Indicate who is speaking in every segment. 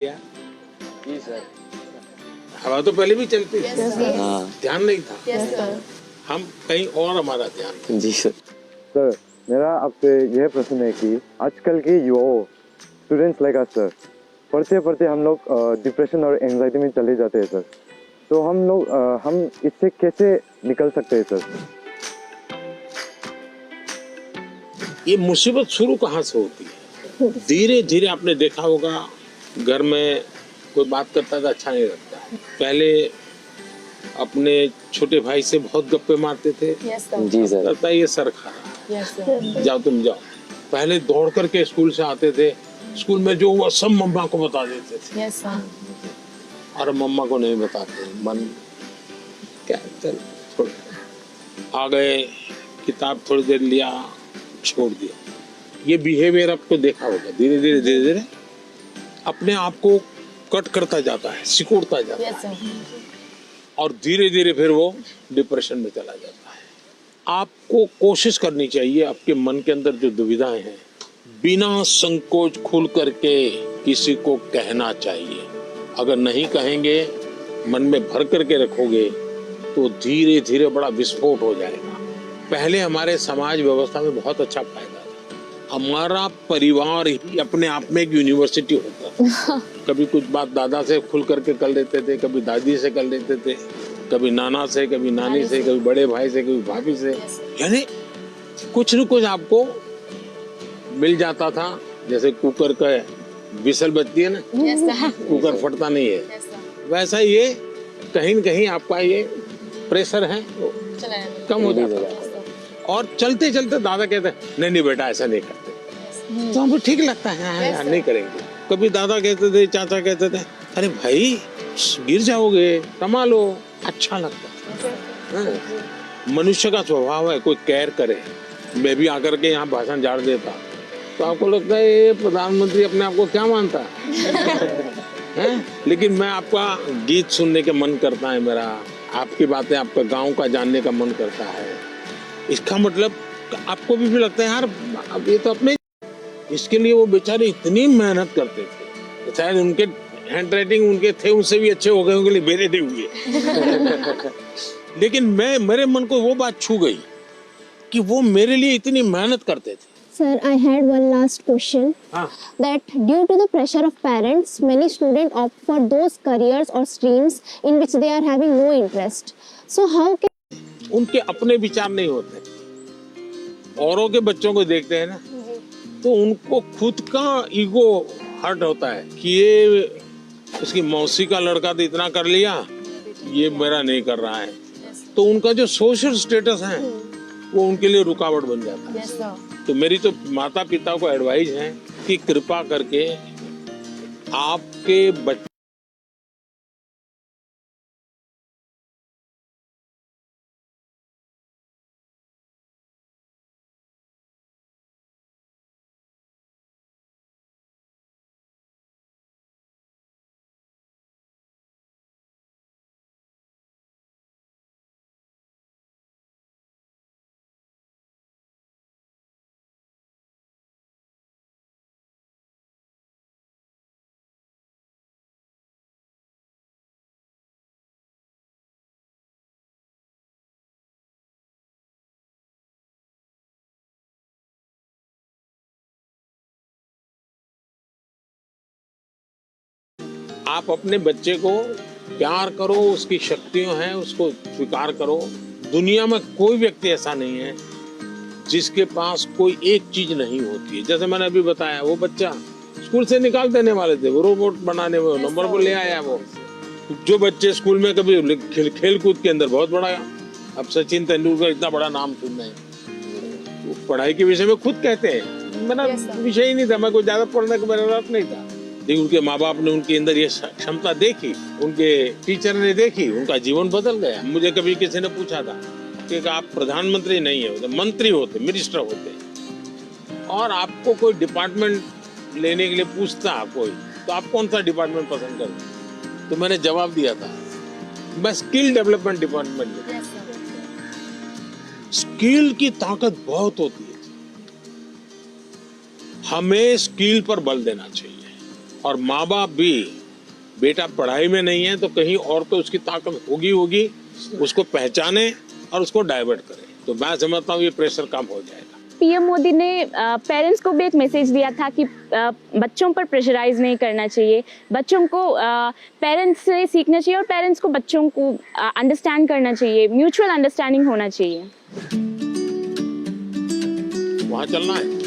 Speaker 1: क्या?
Speaker 2: जी सर।
Speaker 1: हवा तो पहले भी चलती थी,
Speaker 2: हाँ
Speaker 1: ध्यान नहीं था। हम कहीं और हमारा ध्यान था।
Speaker 2: जी सर।
Speaker 3: सर, मेरा आपसे यह प्रश्न है कि आजकल के युवाओं स्टूडेंट्स लाइक अस सर, पढ़ते पढ़ते हम लोग डिप्रेशन और एंजाइटी में चले जाते हैं सर। तो हम इससे कैसे निकल सकते हैं सर?
Speaker 1: ये मुसीबत शुरू कहाँ से होती है? धीरे धीरे आपने देखा होगा, घर में कोई बात करता था अच्छा नहीं लगता। पहले अपने छोटे भाई से बहुत गप्पे मारते थे।
Speaker 2: जी सर।
Speaker 1: लगता है ये सर खा रहा, जाओ तुम जाओ। पहले दौड़ करके स्कूल से आते थे, स्कूल में जो हुआ सब मम्मा को बता देते थे। और मम्मा को नहीं बताते, मन क्या चल छोड़। आ गए, किताब थोड़ी देर लिया, छोड़ दिया। ये बिहेवियर आपको देखा होगा, धीरे धीरे अपने आप को कट करता जाता है, सिकुड़ता जाता है, और धीरे धीरे फिर वो डिप्रेशन में चला जाता है। आपको कोशिश करनी चाहिए, आपके मन के अंदर जो दुविधाएं हैं, बिना संकोच खुल करके किसी को कहना चाहिए। अगर नहीं कहेंगे, मन में भर करके रखोगे, तो धीरे धीरे बड़ा विस्फोट हो जाएगा। पहले हमारे समाज व्यवस्था में बहुत अच्छा फायदा था। हमारा परिवार ही अपने आप में एक यूनिवर्सिटी होता था। कभी कुछ बात दादा से खुल करके कर लेते थे, कभी दादी से कर लेते थे, कभी नाना से, कभी नानी से, कभी बड़े भाई से, कभी भाभी से। यानी कुछ न कुछ आपको मिल जाता था। जैसे कुकर का विसल बजती है ना, कुकर फटता नहीं है, वैसा ये कहीं न कहीं आपका ये प्रेशर है वो कम हो जाता है। और चलते चलते दादा कहते हैं नहीं नहीं बेटा ऐसा नहीं करते, तो हमको ठीक लगता है, हाँ यार नहीं करेंगे। कभी दादा कहते थे, चाचा कहते थे अरे भाई गिर जाओगे, कमा लो, अच्छा लगता है। मनुष्य का स्वभाव है, कोई केयर करे। मैं भी आकर के यहाँ भाषण झाड़ देता तो आपको लगता है ये प्रधानमंत्री अपने आप को क्या मानता है? लेकिन मैं आपका गीत सुनने के मन करता है मेरा, आपकी बातें, आपका गांव का जानने का मन करता है। इसका मतलब आपको भी लगता है यार अब ये तो अपने, इसके लिए वो बेचारे इतनी मेहनत करते थे। शायद उनके हैंड राइटिंग उनके थे, उनसे भी अच्छे हो गए होंगे, मेरे नहीं हुए। लेकिन मेरे मन को वो बात छू गई कि वो मेरे लिए इतनी मेहनत करते थे।
Speaker 4: Sir, I had one last question. That due to the pressure of parents, many students opt for those careers or streams in which they are having no interest. So how can
Speaker 1: उनके अपने विचार नहीं होते, औरों के बच्चों को देखते हैं ना, तो उनको खुद का ईगो हर्ट होता है कि ये उसकी मौसी का लड़का तो इतना कर लिया, ये मेरा नहीं कर रहा है। तो उनका जो सोशल स्टेटस है वो उनके लिए रुकावट बन जाता है। तो मेरी तो माता पिता को एडवाइस है कि कृपा करके आपके बच्चे आप अपने बच्चे को प्यार करो, उसकी शक्तियां हैं उसको स्वीकार करो। दुनिया में कोई व्यक्ति ऐसा नहीं है जिसके पास कोई एक चीज नहीं होती है। जैसे मैंने अभी बताया, वो बच्चा स्कूल से निकाल देने वाले थे, वो रोबोट बनाने में नंबर पर ले आया। वो जो बच्चे स्कूल में कभी खेल कूद के अंदर बहुत बड़ा, अब सचिन तेंदुलकर इतना बड़ा नाम सुन रहे हैं, वो पढ़ाई के विषय में खुद कहते हैं मेरा विषय ही नहीं था, मैं कोई ज्यादा पढ़ने का मेरा रस नहीं था। लेकिन उनके माँ बाप ने उनके अंदर ये क्षमता देखी, उनके टीचर ने देखी, उनका जीवन बदल गया। मुझे कभी किसी ने पूछा था कि आप प्रधानमंत्री नहीं है, मंत्री होते, मिनिस्टर होते, और आपको कोई डिपार्टमेंट लेने के लिए पूछता कोई, तो आप कौन सा डिपार्टमेंट पसंद करते? तो मैंने जवाब दिया था मैं स्किल डेवलपमेंट डिपार्टमेंट। स्किल की ताकत बहुत होती है, हमें स्किल पर बल देना चाहिए। और माँ बाप भी, बेटा पढ़ाई में नहीं है तो कहीं और तो उसकी ताकत होगी, उसको पहचाने और उसको डाइवर्ट करे, तो मैं समझता हूँ ये प्रेशर कम हो जाएगा।
Speaker 5: पीएम मोदी ने पेरेंट्स को भी एक मैसेज दिया था कि बच्चों पर प्रेशराइज नहीं करना चाहिए, बच्चों को पेरेंट्स से सीखना चाहिए और पेरेंट्स को बच्चों को अंडरस्टैंड करना चाहिए, म्यूचुअल अंडरस्टैंडिंग होना चाहिए।
Speaker 1: वहाँ चलना है।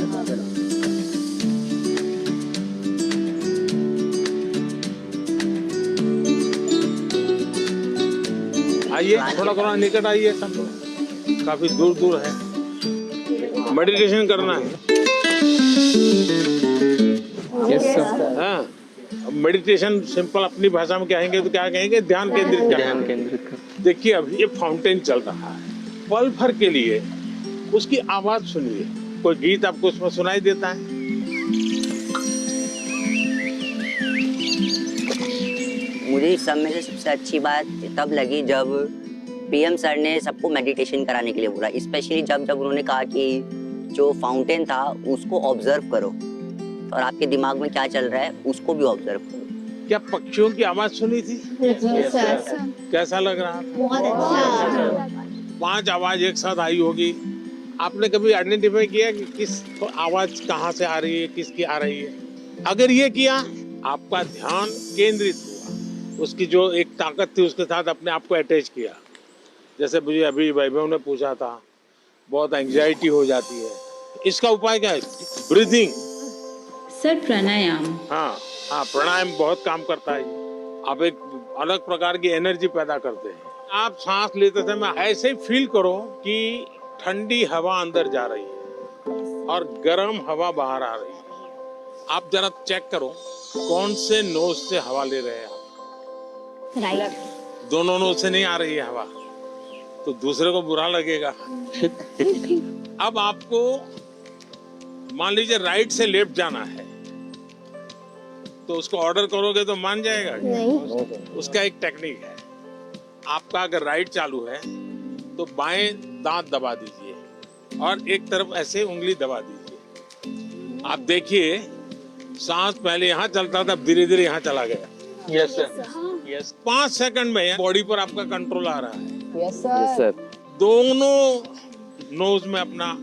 Speaker 1: आइए थोड़ा निकट आइए, सब लोग काफी दूर दूर है, मेडिटेशन करना है। हाँ, मेडिटेशन सिंपल अपनी भाषा में कहेंगे तो क्या कहेंगे, ध्यान केंद्रित करना। देखिए अभी ये फाउंटेन चल रहा है, पल भर के लिए उसकी आवाज सुनिए, कोई गीत आपको उसमें सुनाई देता है?
Speaker 6: मुझे इस सब में से सबसे अच्छी बात तब लगी जब पीएम सर ने सबको मेडिटेशन कराने के लिए बोला, स्पेशली जब उन्होंने कहा कि जो फाउंटेन था उसको ऑब्जर्व करो और आपके दिमाग में क्या चल रहा है उसको भी ऑब्जर्व करो।
Speaker 1: क्या पक्षियों की आवाज सुनी थी? कैसा लग रहा था?
Speaker 4: बहुत अच्छा।
Speaker 1: 5 आवाज एक साथ आई होगी। आपने कभी आइडेंटिफाई किया कि किस आवाज कहाँ से आ रही है, किसकी आ रही है? अगर ये किया, आपका ध्यान केंद्रित हुआ, उसकी जो एक ताकत थी उसके साथ अपने आप को अटैच किया। जैसे मुझे अभी वैभव ने पूछा था, बहुत एंजाइटी हो जाती है, इसका उपाय क्या है? ब्रीदिंग।
Speaker 7: सर प्राणायाम।
Speaker 1: हाँ, प्राणायाम बहुत काम करता है। आप एक अलग प्रकार की एनर्जी पैदा करते हैं। आप सांस लेते समय ऐसे ही फील करो कि ठंडी हवा अंदर जा रही है और गर्म हवा बाहर आ रही है। आप जरा चेक करो कौन से नोज से हवा ले रहे हैं आप।
Speaker 4: राइट।
Speaker 1: दोनों नोज से नहीं आ रही है हवा तो दूसरे को बुरा लगेगा। अब आपको मान लीजिए राइट से लेफ्ट जाना है तो उसको ऑर्डर करोगे तो मान जाएगा? नहीं। उसका एक टेक्निक है, आपका अगर राइट चालू है तो बाएं दांत दबा दीजिए और एक तरफ ऐसे उंगली दबा दीजिए। आप देखिए सांस पहले यहाँ चलता था, धीरे धीरे यहाँ चला गया। Yes sir, yes. 5 सेकंड में बॉडी पर आपका कंट्रोल आ रहा है।
Speaker 2: Yes sir.
Speaker 1: दोनों नोज में अपना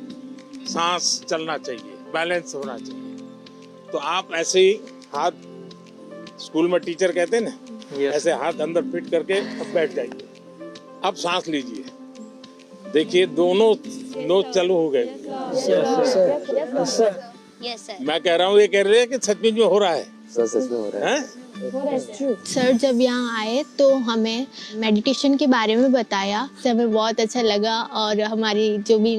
Speaker 1: सांस चलना चाहिए, बैलेंस होना चाहिए। तो आप ऐसे ही हाथ, स्कूल में टीचर कहते हैं ना, ऐसे हाथ अंदर फिट करके अब बैठ जाइए। अब सांस लीजिए, देखिए दोनों नोज चालू हो गए। मैं कह रहा हूँ, ये कह रहे हैं कि सचमुच में हो रहा है?
Speaker 2: सच में हो रहा है।
Speaker 8: सर जब यहाँ आए तो हमें मेडिटेशन के बारे में बताया, तो हमें बहुत अच्छा लगा और हमारी जो भी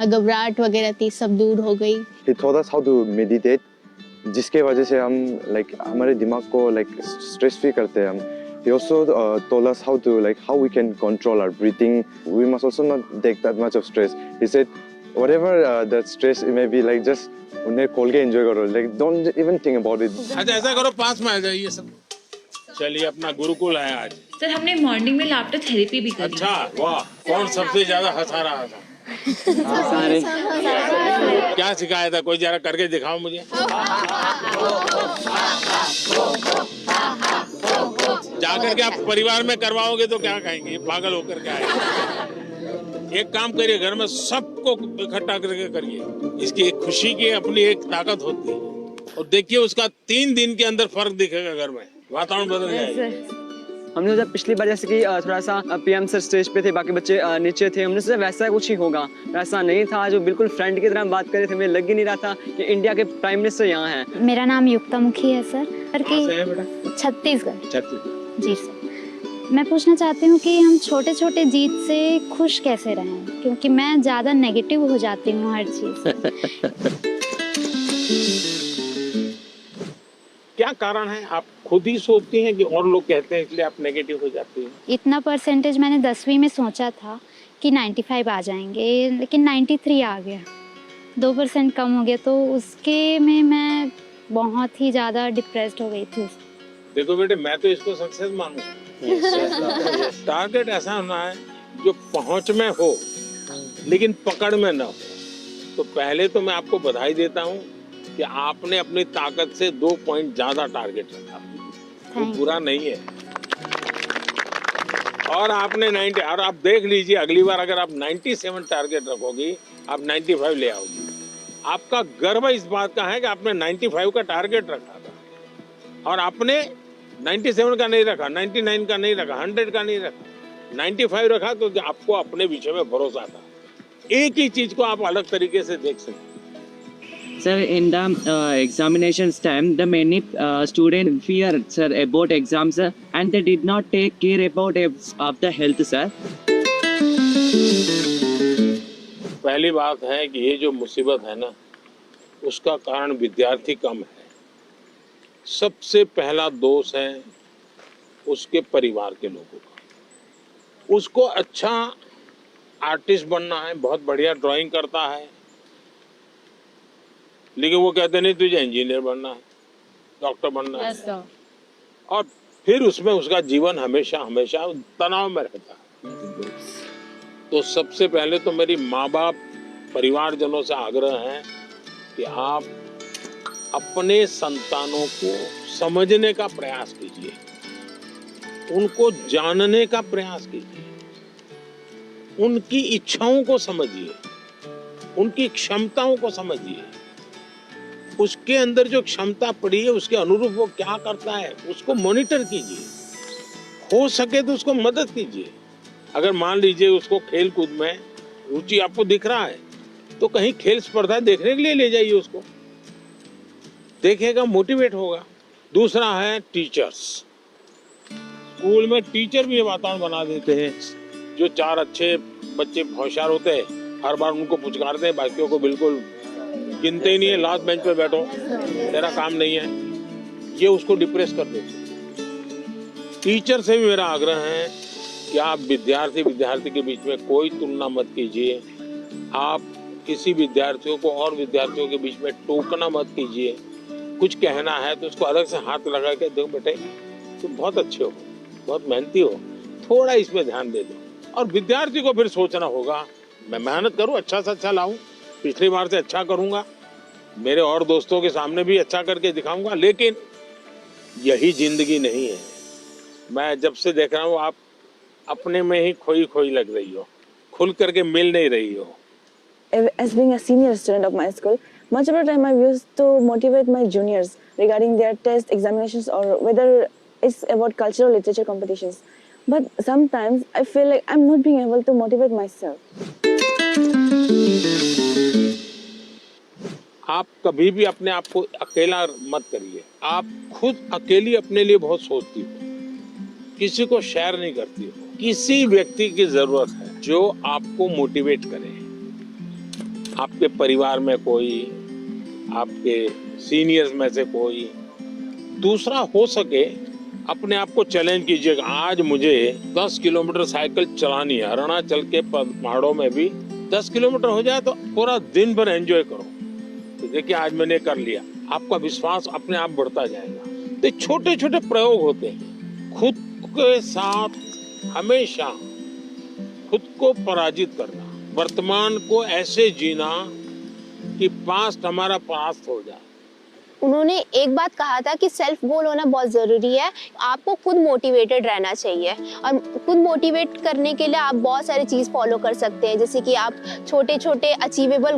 Speaker 8: घबराहट वगैरह थी सब दूर हो गई।
Speaker 3: He taught us how to meditate, जिसके वजह से हम हमारे दिमाग को स्ट्रेस फ्री करते हैं हम। He also told us how we can control our breathing. We must also not take that much of stress. He said, whatever that stress it may be, just उन्हें खोल के एंजॉय करो, don't even think about it.
Speaker 1: अच्छा ऐसा करो, पास में आ जाइए सब। चलिए अपना गुरुकुल है आज।
Speaker 7: सर हमने मॉर्निंग में लाफ्टर थेरेपी भी करी।
Speaker 1: अच्छा वाह, कौन सबसे ज्यादा हंसा रहा था? क्या सिखाया था? कोई जरा करके दिखाओ मुझे। जाकर के आप परिवार में करवाओगे तो क्या कहेंगे, पागल होकर के आएंगे। एक काम करिए, घर में सबको इकट्ठा करके करिए। इसकी एक खुशी की अपनी एक ताकत होती है और देखिए उसका 3 दिन के अंदर फर्क दिखेगा, घर में वातावरण बदल जाएगा।
Speaker 9: हमने जब पिछली बार जैसे कि थोड़ा सा पीएम सर स्टेज पे थे, बाकी बच्चे नीचे थे, हमने सोचा वैसा कुछ ही होगा, वैसा नहीं था। जो बिल्कुल फ्रेंड की तरह बात कर रहे थे, हमें लग ही नहीं रहा था कि इंडिया के प्राइम मिनिस्टर यहाँ हैं।
Speaker 4: मेरा नाम युक्ता मुखी है सर।
Speaker 1: छत्तीसगढ़।
Speaker 4: जी सर। मैं पूछना चाहती हूँ कि हम छोटे छोटे जीत से खुश कैसे रहें, क्योंकि मैं ज़्यादा नेगेटिव हो जाती हूँ हर चीज़।
Speaker 1: क्या कारण है? आप खुद ही सोचती हैं कि और लोग कहते हैं इसलिए आप नेगेटिव हो जाती हैं?
Speaker 4: इतना परसेंटेज मैंने 10वीं में सोचा था कि 95 आ जाएंगे, लेकिन 93 आ गया, 2% कम हो गया, तो उसके में मैं बहुत ही ज़्यादा डिप्रेस्ड हो गई थी।
Speaker 1: देखो बेटे, मैं तो इसको सक्सेस मानूंगा। टारगेट ऐसा होना है जो पहुंच में हो लेकिन पकड़ में ना हो। तो पहले तो मैं आपको बधाई देता हूँ कि आपने अपनी ताकत से 2 पॉइंट ज्यादा टारगेट रखा, वो
Speaker 4: Thank
Speaker 1: बुरा नहीं है। और आपने 90, और आप देख लीजिए अगली बार अगर आप 97 टारगेट रखोगी, आप 95 ले आओगी। आपका गर्व इस बात का है कि आपने 95 का टारगेट रखा था और आपने 97 का नहीं रखा, 99 का नहीं रखा, 100 का नहीं रखा, 95 रखा, क्योंकि आपको अपने विषय में भरोसा था। एक ही चीज को आप अलग तरीके से देख सकते।
Speaker 10: Sir, in the examinations time, the many students fear, sir, about exams, sir, and they did not take care about of the health, sir.
Speaker 1: पहली बात है कि ये जो मुसीबत है ना, उसका कारण विद्यार्थी कम है। सबसे पहला दोष है उसके परिवार के लोगों का। उसको अच्छा आर्टिस्ट बनना है, बहुत बढ़िया ड्राइंग करता है, लेकिन वो कहते नहीं तुझे इंजीनियर बनना है, डॉक्टर बनना है, और फिर उसमें उसका जीवन हमेशा हमेशा तनाव में रहता है। तो सबसे पहले तो मेरी माँ बाप परिवारजनों से आग्रह है कि आप अपने संतानों को समझने का प्रयास कीजिए, उनको जानने का प्रयास कीजिए, उनकी इच्छाओं को समझिए, उनकी क्षमताओं को समझिए, उसके अंदर जो क्षमता पड़ी है उसके अनुरूप वो क्या करता है उसको मॉनिटर कीजिए, हो सके तो उसको मदद कीजिए। अगर मान लीजिए उसको खेल कूद में रुचि आपको दिख रहा है तो कहीं खेल स्पर्धा देखने के लिए ले जाइए, उसको देखेगा, मोटिवेट होगा। दूसरा है टीचर्स। स्कूल में टीचर भी ये वातावरण बना देते हैं, जो 4 अच्छे बच्चे होशियार होते हैं हर बार उनको पुचकारते हैं, बाकियों को बिल्कुल गिनते ही नहीं है, लास्ट बेंच पे बैठो, तेरा काम नहीं है, ये उसको डिप्रेस कर देते। टीचर से भी मेरा आग्रह है कि आप विद्यार्थी के बीच में कोई तुलना मत कीजिए, आप किसी विद्यार्थियों को और विद्यार्थियों के बीच में टोकना मत कीजिए। कुछ कहना है तो उसको अलग से हाथ लगा के, देखो बेटे तुम बहुत अच्छे हो, बहुत मेहनती हो, थोड़ा इसमें ध्यान दे दो। और विद्यार्थी को फिर सोचना होगा, मैं मेहनत करूं, अच्छा से अच्छा लाऊं, पिछली बार से अच्छा करूंगा, मेरे और दोस्तों के सामने भी अच्छा करके दिखाऊंगा। लेकिन यही जिंदगी नहीं है। मैं जब से देख रहा हूँ आप अपने में ही खोई खोई लग रही हो, खुल करके मिल नहीं रही हो।
Speaker 11: As being a senior student of my school, much of the time I used to motivate my juniors regarding their test examinations or whether it's about cultural literature competitions. But sometimes I feel like I'm not being able to motivate myself.
Speaker 1: आप कभी भी अपने आप को अकेला मत करिए। आप खुद अकेली अपने लिए बहुत सोचती हो, किसी को शेयर नहीं करती हो। किसी व्यक्ति की जरूरत है जो आपको मोटिवेट करे। आपके परिवार में कोई, आपके सीनियर्स में से कोई। दूसरा, हो सके अपने आप को चैलेंज कीजिएगा, आज मुझे 10 किलोमीटर साइकिल चलानी है, अरुणाचल के पहाड़ों में भी 10 किलोमीटर हो जाए तो पूरा दिन भर एंजॉय करो। तो देखिए आज मैंने कर लिया, आपका विश्वास अपने आप बढ़ता जाएगा। तो छोटे छोटे प्रयोग होते हैं, खुद के साथ हमेशा खुद को पराजित करना, वर्तमान को ऐसे जीना कि पास्ट हमारा पास्ट हो जाए।
Speaker 8: उन्होंने एक बात कहा था कि सेल्फ गोल होना बहुत ज़रूरी है। आपको खुद मोटिवेटेड रहना चाहिए और खुद मोटिवेट करने के लिए आप बहुत सारी चीज़ फॉलो कर सकते हैं, जैसे कि आप छोटे छोटे अचीवेबल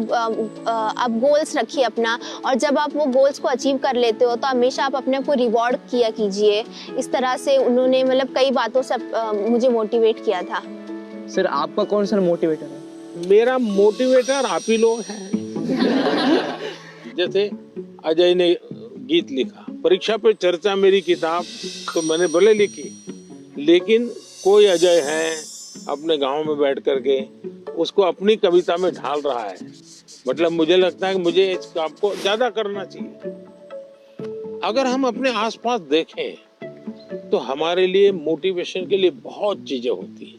Speaker 8: आप गोल्स रखिए अपना, और जब आप वो गोल्स को अचीव कर लेते हो तो हमेशा आप अपने को रिवॉर्ड किया कीजिए। इस तरह से उन्होंने मतलब कई बातों से मुझे मोटिवेट किया था।
Speaker 9: सर आपका कौन सा मोटिवेटर है?
Speaker 1: मेरा मोटिवेटर आप ही लोग हैं। जैसे अजय ने गीत लिखा, परीक्षा पे चर्चा मेरी किताब, तो मैंने भले लिखी, लेकिन कोई अजय है अपने गांव में बैठ करके उसको अपनी कविता में ढाल रहा है। मतलब मुझे लगता है कि मुझे इस काम को ज्यादा करना चाहिए। अगर हम अपने आसपास देखें तो हमारे लिए मोटिवेशन के लिए बहुत चीजें होती है।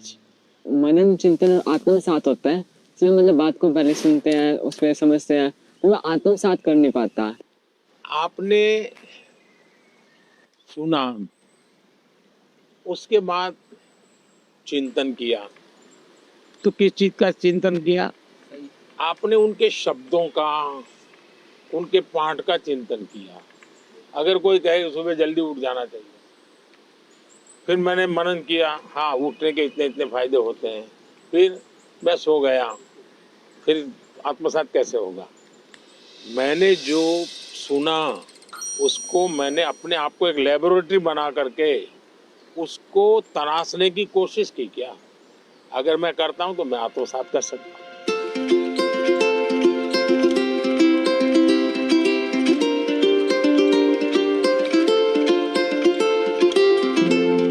Speaker 10: मनन चिंतन आत्मसात होता है, इसमें मतलब बात को पहले सुनते हैं, उस पर समझते हैं, तो वो आत्मसात कर नहीं पाता।
Speaker 1: आपने सुना, उसके बाद चिंतन किया, तो किस चीज का चिंतन किया? आपने उनके शब्दों का, उनके पाठ का चिंतन किया। अगर कोई कहे सुबह जल्दी उठ जाना चाहिए, फिर मैंने मनन किया, हाँ उठने के इतने इतने फायदे होते हैं। फिर मैं सो गया, फिर आत्मसात कैसे होगा? मैंने जो सुना उसको मैंने अपने आप को एक लेबोरेटरी बना करके उसको तराशने की कोशिश की। क्या अगर मैं करता हूं तो मैं आत्मसात कर सकता हूं।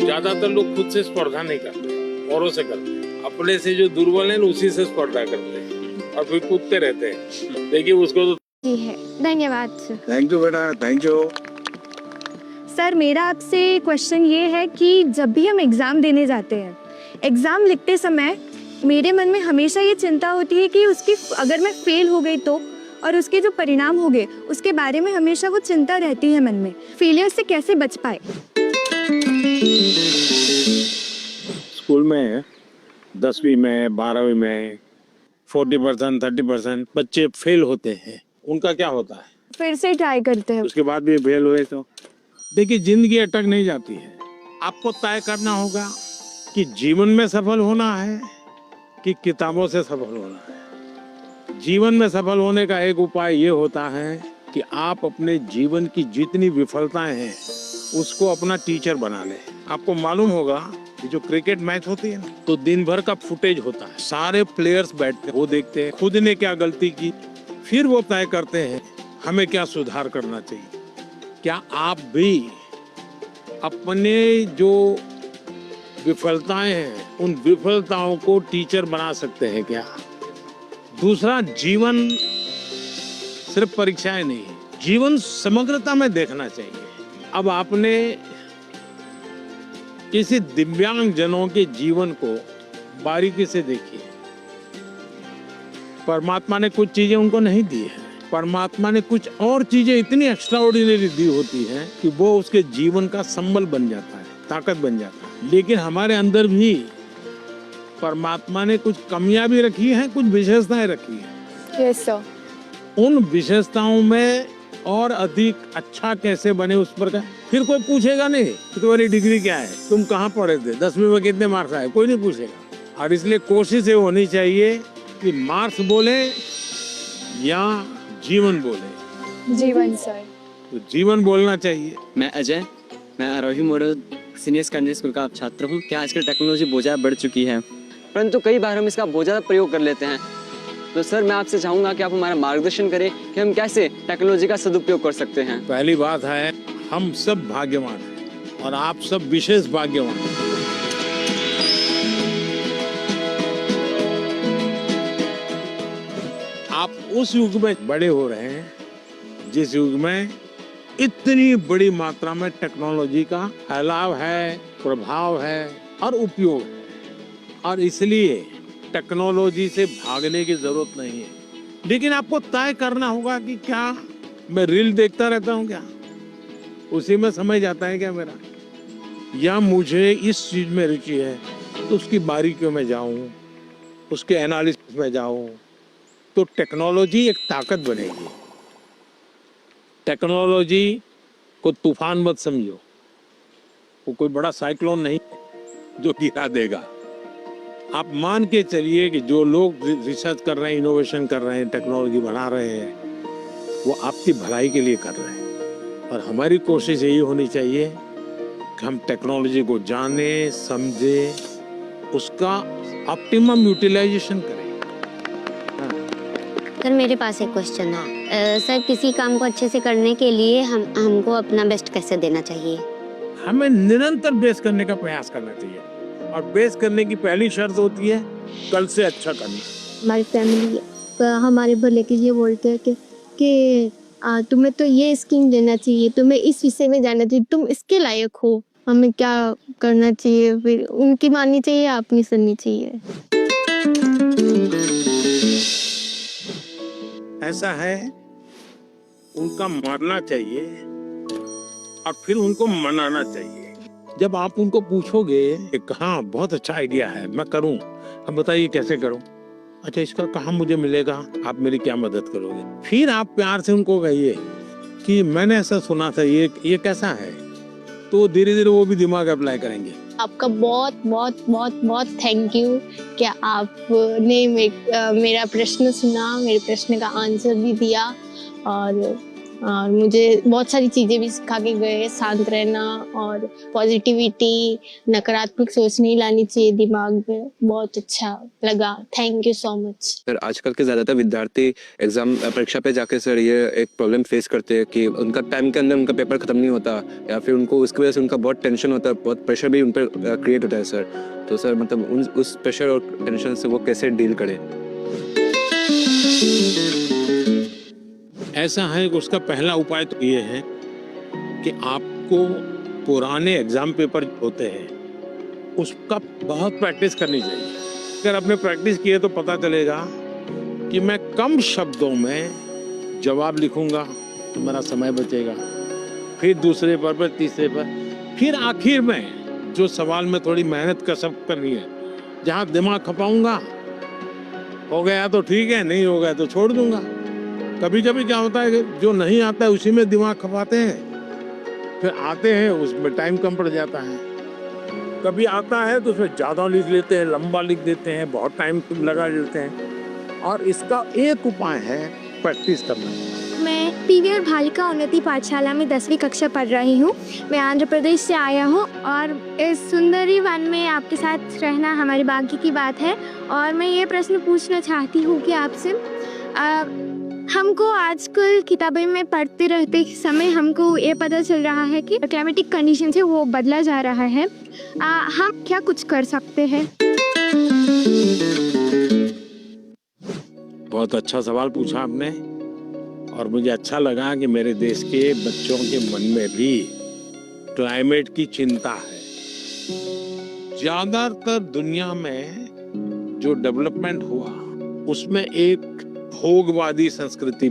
Speaker 1: ज्यादातर लोग खुद से स्पर्धा नहीं करते, औरों से करते हैं। अपने से जो दुर्बल है उसी से स्पर्धा करते हैं और फिर कूदते रहते हैं। देखिए उसको तो
Speaker 8: जी है। धन्यवाद सर।
Speaker 12: थैंक यू बेटा, थैंक यू।
Speaker 11: सर मेरा आपसे क्वेश्चन ये है कि जब भी हम एग्ज़ाम देने जाते हैं, एग्ज़ाम लिखते समय मेरे मन में हमेशा ये चिंता होती है कि उसकी अगर मैं फेल हो गई तो, और उसके जो परिणाम हो गए उसके बारे में हमेशा वो चिंता रहती है मन में। फेलियर से कैसे बच पाए?
Speaker 1: स्कूल में 10वीं में 12वीं में 40% 30% बच्चे फेल होते हैं। उनका क्या होता है?
Speaker 11: फिर से ट्राई करते हैं।
Speaker 1: उसके बाद भी फेल हुए तो देखिए जिंदगी अटक नहीं जाती है। आपको तय करना होगा कि जीवन में सफल होना है कि किताबों से सफल होना है। जीवन में सफल होने का एक उपाय ये होता है कि आप अपने जीवन की जितनी विफलताएं हैं उसको अपना टीचर बना लें। आपको मालूम होगा कि जो क्रिकेट मैच होती है ना, तो दिन भर का फुटेज होता है। सारे प्लेयर्स बैठते हैं, वो देखते हैं खुद ने क्या गलती की, फिर वो तय करते हैं हमें क्या सुधार करना चाहिए। क्या आप भी अपने जो विफलताएं हैं उन विफलताओं को टीचर बना सकते हैं क्या? दूसरा, जीवन सिर्फ परीक्षाएं नहीं है, जीवन समग्रता में देखना चाहिए। अब आपने किसी दिव्यांग जनों के जीवन को बारीकी से देखिए। परमात्मा ने कुछ चीजें उनको नहीं दी है, परमात्मा ने कुछ और चीजें इतनी एक्स्ट्राऑर्डिनरी दी होती हैं कि वो उसके जीवन का संबल बन जाता है, ताकत बन जाता है। लेकिन हमारे अंदर भी परमात्मा ने कुछ कमियां भी रखी हैं, कुछ विशेषताएं रखी हैं।
Speaker 11: Yes sir.
Speaker 1: उन विशेषताओं में और अधिक अच्छा कैसे बने उस पर का फिर कोई पूछेगा नहीं कि तुम्हारी डिग्री क्या है, तुम कहाँ पढ़े थे, 10वीं में कितने मार्क्स आए, कोई नहीं पूछेगा। और इसलिए कोशिश ये होनी चाहिए कि मार्क्स बोले या जीवन बोले।
Speaker 11: जीवन सर।
Speaker 1: तो जीवन बोलना चाहिए।
Speaker 9: मैं अजय, मैं आरोही मॉडल सीनियर सेकेंडरी स्कूल का छात्र हूँ। क्या आजकल टेक्नोलॉजी बहुत ज़्यादा बढ़ चुकी है, परंतु कई बार हम इसका बहुत ज़्यादा प्रयोग कर लेते हैं। तो सर मैं आपसे चाहूँगा कि आप हमारा मार्गदर्शन करें कि हम कैसे टेक्नोलॉजी का सदुपयोग कर सकते हैं।
Speaker 1: पहली बात है हम सब भाग्यवान हैं और आप सब विशेष भाग्यवान हैं। आप उस युग में बड़े हो रहे हैं जिस युग में इतनी बड़ी मात्रा में टेक्नोलॉजी का फैलाव है, प्रभाव है और उपयोग है। और इसलिए टेक्नोलॉजी से भागने की जरूरत नहीं है। लेकिन आपको तय करना होगा कि क्या मैं रील देखता रहता हूँ, क्या उसी में समय जाता है क्या मेरा, या मुझे इस चीज में रुचि है तो उसकी बारीकियों में जाऊं, उसके एनालिसिस में जाऊं, तो टेक्नोलॉजी एक ताकत बनेगी। टेक्नोलॉजी को तूफान मत समझो, वो कोई बड़ा साइक्लोन नहीं जो गिरा देगा। आप मान के चलिए कि जो लोग रिसर्च कर रहे हैं, इनोवेशन कर रहे हैं, टेक्नोलॉजी बना रहे हैं, वो आपकी भलाई के लिए कर रहे हैं। और हमारी कोशिश यही होनी चाहिए कि हम टेक्नोलॉजी को जाने, समझे, उसका ऑप्टिमम यूटिलाइजेशन करें।
Speaker 8: सर मेरे पास एक क्वेश्चन है। सर किसी काम को अच्छे से करने के लिए हमको अपना बेस्ट कैसे देना चाहिए?
Speaker 1: हमें निरंतर बेस करने का प्रयास करना चाहिए और बेस करने की पहली शर्त होती है कल से अच्छा करना।
Speaker 8: हमारी फैमिली हमारे भले के लिए बोलते हैं कि तुम्हें तो ये स्कीम लेना चाहिए, तुम्हें इस विषय में जाना चाहिए, तुम इसके लायक हो, हमें क्या करना चाहिए? फिर उनकी माननी चाहिए या अपनी सुननी चाहिए?
Speaker 1: ऐसा है, उनका मानना चाहिए और फिर उनको मनाना चाहिए। जब आप उनको पूछोगे कि हाँ बहुत अच्छा आइडिया है, मैं करूं, अब बताइए कैसे करूं, अच्छा इसका कहाँ मुझे मिलेगा, आप मेरी क्या मदद करोगे। फिर आप प्यार से उनको कहिए कि मैंने ऐसा सुना था, ये कैसा है, तो धीरे धीरे वो भी दिमाग अप्लाई करेंगे।
Speaker 8: आपका बहुत बहुत बहुत बहुत थैंक यू कि आपने मेरा प्रश्न सुना, मेरे प्रश्न का आंसर भी दिया और मुझे बहुत सारी चीज़ें भी सिखा के गए, शांत रहना और पॉजिटिविटी, नकारात्मक सोच नहीं लानी चाहिए दिमाग में। बहुत अच्छा लगा, thank you so much.
Speaker 12: Sir आजकल के ज़्यादातर विद्यार्थी एग्जाम परीक्षा पे जाके सर ये एक प्रॉब्लम फेस करते हैं कि उनका टाइम के अंदर उनका पेपर ख़त्म नहीं होता, या फिर उनको उसकी वजह से उनका बहुत टेंशन होता है, बहुत प्रेशर भी उन पर क्रिएट होता है सर। तो सर मतलब उस प्रेशर और टेंशन से वो कैसे डील करें।
Speaker 1: ऐसा है कि उसका पहला उपाय तो ये है कि आपको पुराने एग्जाम पेपर होते हैं उसका बहुत प्रैक्टिस करनी चाहिए। अगर आपने प्रैक्टिस की है तो पता चलेगा कि मैं कम शब्दों में जवाब लिखूंगा तो मेरा समय बचेगा, फिर दूसरे पर तीसरे पर, फिर आखिर में जो सवाल में थोड़ी मेहनत कसरत करनी है, जहाँ दिमाग खपाऊंगा, हो गया तो ठीक है, नहीं हो गया तो छोड़ दूंगा। कभी कभी क्या होता है कि जो नहीं आता है उसी में दिमाग खपाते हैं, फिर आते हैं उसमें टाइम कम पड़ जाता है। कभी आता है तो उसमें ज़्यादा लिख लेते हैं, लंबा लिख देते हैं, बहुत टाइम लगा लेते हैं। और इसका एक उपाय है प्रैक्टिस करना।
Speaker 13: मैं पीवीआर बालिका उन्नति पाठशाला में 10वीं कक्षा पढ़ रही हूँ। मैं आंध्र प्रदेश से आया हूँ और इस सुंदरी वन में आपके साथ रहना हमारी भाग्य की बात है। और मैं ये प्रश्न पूछना चाहती हूँ कि आपसे हमको आजकल किताबें में पढ़ते रहते समय हमको ये पता चल रहा है कि क्लाइमेटिक कंडीशन है वो बदला जा रहा है, हम क्या कुछ कर सकते हैं।
Speaker 1: बहुत अच्छा सवाल पूछा आपने और मुझे अच्छा लगा कि मेरे देश के बच्चों के मन में भी क्लाइमेट की चिंता है। ज्यादातर दुनिया में जो डेवलपमेंट हुआ उसमें एक भोगवादी संस्कृति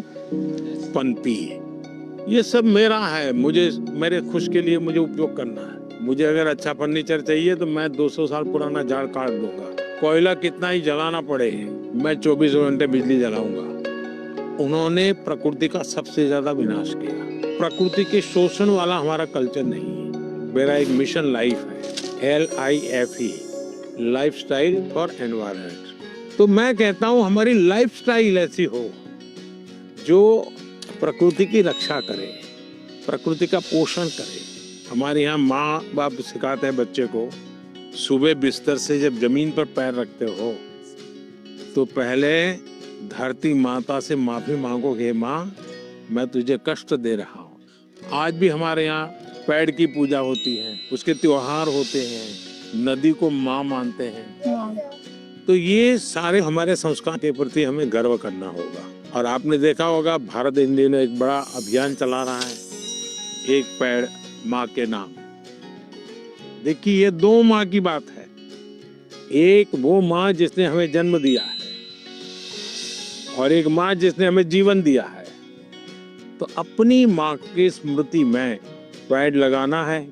Speaker 1: पनपी है। ये सब मेरा है, मुझे मेरे खुश के लिए मुझे उपयोग करना है। मुझे अगर अच्छा फर्नीचर चाहिए तो मैं 200 साल पुराना झाड़ काट दूंगा, कोयला कितना ही जलाना पड़े मैं 24 घंटे बिजली जलाऊंगा। उन्होंने प्रकृति का सबसे ज्यादा विनाश किया। प्रकृति के शोषण वाला हमारा कल्चर नहीं है। मेरा एक मिशन लाइफ है, LIFE, लाइफस्टाइल फॉर एनवायरनमेंट। तो मैं कहता हूं हमारी लाइफस्टाइल ऐसी हो जो प्रकृति की रक्षा करे, प्रकृति का पोषण करे। हमारे यहाँ माँ बाप सिखाते हैं बच्चे को, सुबह बिस्तर से जब जमीन पर पैर रखते हो तो पहले धरती माता से माफी मांगो, हे माँ मैं तुझे कष्ट दे रहा हूँ। आज भी हमारे यहाँ पेड़ की पूजा होती है, उसके त्योहार होते हैं, नदी को माँ मानते हैं। तो ये सारे हमारे संस्कार के प्रति हमें गर्व करना होगा। और आपने देखा होगा भारत इन दिनों एक बड़ा अभियान चला रहा है, एक पेड़ माँ के नाम। देखिए ये दो माँ की बात है, एक वो माँ जिसने हमें जन्म दिया है और एक माँ जिसने हमें जीवन दिया है। तो अपनी माँ की स्मृति में पेड़ लगाना है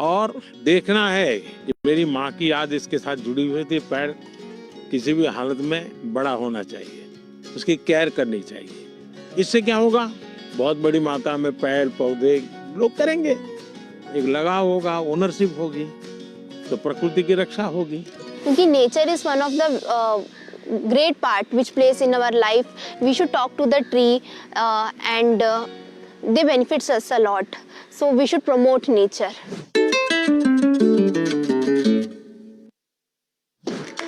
Speaker 1: और देखना है कि मेरी माँ की याद इसके साथ जुड़ी हुई थी। पेड़ किसी भी हालत में बड़ा होना चाहिए, उसकी केयर करनी चाहिए। इससे क्या होगा, बहुत बड़ी मात्रा में पेड़ पौधे लोग करेंगे, एक लगाव होगा, ओनरशिप होगी, तो प्रकृति की रक्षा होगी।
Speaker 8: क्योंकि nature is one of the great part which plays in our life. We should talk to the tree and they benefits us a lot. So we should promote nature.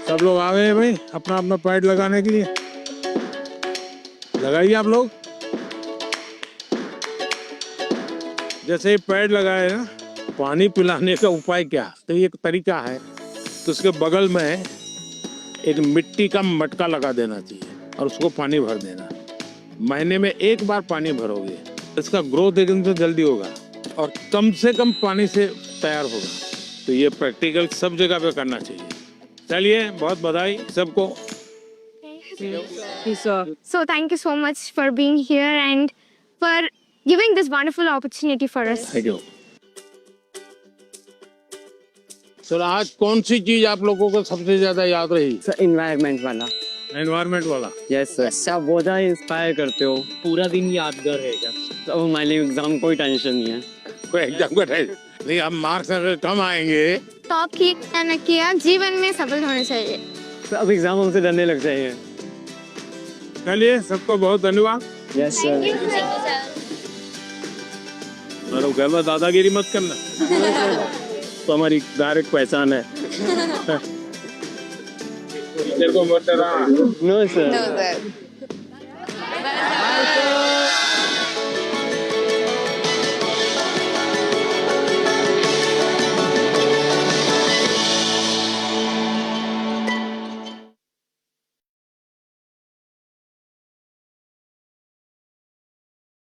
Speaker 1: सब लोग आ गए भाई अपना अपना पेड़ लगाने के लिए, लगाइए आप लोग। जैसे पेड़ लगाए ना, पानी पिलाने का उपाय क्या, तो ये एक तरीका है। तो उसके बगल में एक मिट्टी का मटका लगा देना चाहिए और उसको पानी भर देना। महीने में एक बार पानी भरोगे, इसका ग्रोथ एकदम से जल्दी होगा और कम से कम पानी से तैयार होगा। तो ये प्रैक्टिकल सब जगह पे करना चाहिए। चलिए, बहुत बधाई सबको।
Speaker 13: So thank you so much for being here and for giving this wonderful opportunity for us.
Speaker 1: Thank you. Sir आज कौन सी चीज आप लोगों को सबसे ज्यादा याद रही?
Speaker 9: सर इन्वायरमेंट वाला।
Speaker 1: एनवायरमेंट वाला।
Speaker 9: यस सर, आप बहुत ज़्यादा इंस्पायर करते हो, पूरा दिन यादगार रहेगा। तो हमारे लिए एग्जाम कोई टेंशन नहीं है।
Speaker 1: कोई एग्जाम का टेंशन नहीं, अब मार्क्स अगर कम आएंगे
Speaker 13: टॉप किया, जीवन में सफल होना चाहिए।
Speaker 9: तो अब एग्जाम हमसे डरने लग जाएंगे।
Speaker 1: चलिए, सबको बहुत धन्यवाद।
Speaker 9: Yes sir.
Speaker 1: और घर में दादागिरी मत करना, तो हमारी डायरेक्ट पहचान है। टीचर को मत डरा।
Speaker 9: No sir.